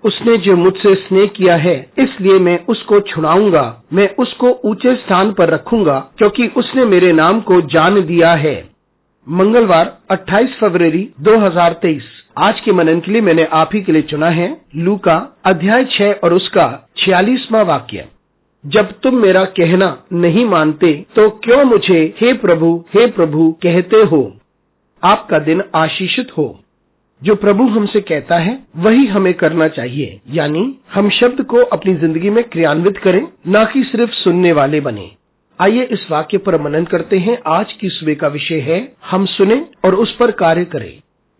उसने जो मुझसे स्नेह किया है, इसलिए मैं उसको छुड़ाऊंगा, मैं उसको ऊंचे स्थान पर रखूंगा, क्योंकि उसने मेरे नाम को जान दिया है। मंगलवार 28 फरवरी 2023। आज के मनन के लिए मैंने आप ही के लिए चुना है लूका अध्याय 6 और उसका 46वां वाक्य। जब तुम मेरा कहना नहीं मानते तो क्यों मुझे हे प्रभु कहते हो। आपका दिन आशीषित हो। जो प्रभु हमसे कहता है वही हमें करना चाहिए, यानी हम शब्द को अपनी जिंदगी में क्रियान्वित करें, ना कि सिर्फ सुनने वाले बने। आइए इस वाक्य पर मनन करते हैं। आज की सुबह का विषय है हम सुने और उस पर कार्य करें।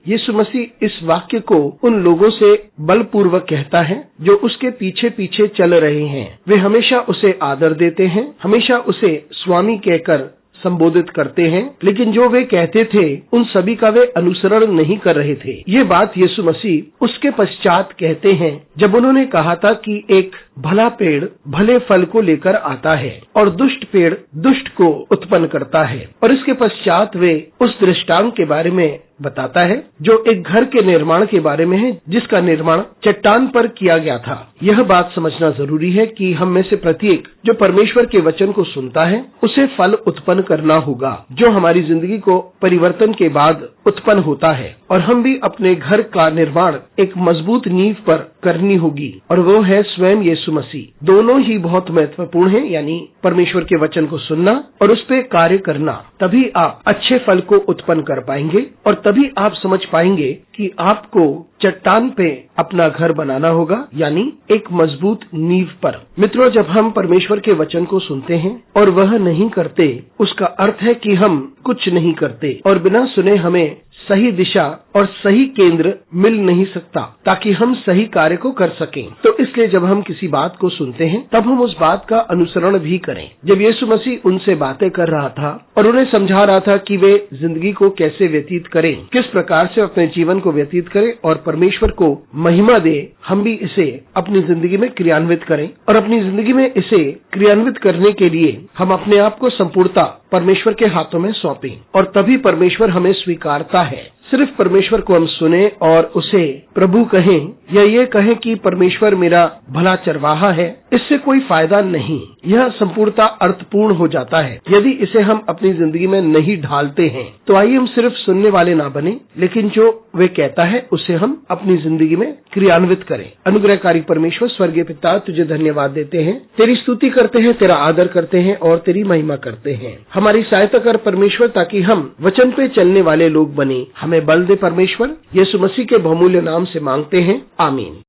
यीशु मसीह इस वाक्य को उन लोगों से बलपूर्वक कहता है जो उसके पीछे पीछे चल रहे हैं। वे हमेशा उसे आदर देते हैं, हमेशा उसे स्वामी कहकर संबोधित करते हैं, लेकिन जो वे कहते थे उन सभी का वे अनुसरण नहीं कर रहे थे। ये बात यीशु मसीह उसके पश्चात कहते हैं जब उन्होंने कहा था कि एक भला पेड़ भले फल को लेकर आता है और दुष्ट पेड़ दुष्ट को उत्पन्न करता है। और इसके पश्चात वे उस दृष्टांत के बारे में बताता है जो एक घर के निर्माण के बारे में है, जिसका निर्माण चट्टान पर किया गया था। यह बात समझना जरूरी है कि हम में से प्रत्येक जो परमेश्वर के वचन को सुनता है उसे फल उत्पन्न करना होगा, जो हमारी जिंदगी को परिवर्तन के बाद उत्पन्न होता है। और हम भी अपने घर का निर्माण एक मजबूत नींव पर करनी होगी, और वो है स्वयं यीशु मसीह। दोनों ही बहुत महत्वपूर्ण है, यानी परमेश्वर के वचन को सुनना और उस पर कार्य करना। तभी आप अच्छे फल को उत्पन्न कर पाएंगे और तभी आप समझ पाएंगे कि आपको चट्टान पे अपना घर बनाना होगा, यानी एक मजबूत नींव पर। मित्रों, जब हम परमेश्वर के वचन को सुनते हैं और वह नहीं करते, उसका अर्थ है कि हम कुछ नहीं करते, और बिना सुने हमें सही दिशा और सही केंद्र मिल नहीं सकता ताकि हम सही कार्य को कर सकें। तो इसलिए जब हम किसी बात को सुनते हैं तब हम उस बात का अनुसरण भी करें। जब यीशु मसीह उनसे बातें कर रहा था और उन्हें समझा रहा था कि वे जिंदगी को कैसे व्यतीत करें, किस प्रकार से अपने जीवन को व्यतीत करें और परमेश्वर को महिमा दे, हम भी इसे अपनी जिंदगी में क्रियान्वित करें। और अपनी जिंदगी में इसे क्रियान्वित करने के लिए हम अपने आप को संपूर्णता परमेश्वर के हाथों में सौंपें, और तभी परमेश्वर हमें स्वीकारता है। सिर्फ परमेश्वर को हम सुने और उसे प्रभु कहें, या ये कहें कि परमेश्वर मेरा भला चरवाहा है, इससे कोई फायदा नहीं। यह संपूर्णता अर्थपूर्ण हो जाता है यदि इसे हम अपनी जिंदगी में नहीं ढालते हैं। तो आइए हम सिर्फ सुनने वाले ना बने, लेकिन जो वे कहता है उसे हम अपनी जिंदगी में क्रियान्वित करें। अनुग्रहकारी परमेश्वर स्वर्गीय पिता, तुझे धन्यवाद देते हैं, तेरी स्तुति करते हैं, तेरा आदर करते हैं और तेरी महिमा करते हैं। हमारी सहायता कर परमेश्वर, ताकि हम वचन पे चलने वाले लोग बने। हमें बल दे परमेश्वर, यीशु मसीह के बहुमूल्य नाम से मांगते हैं, आमीन।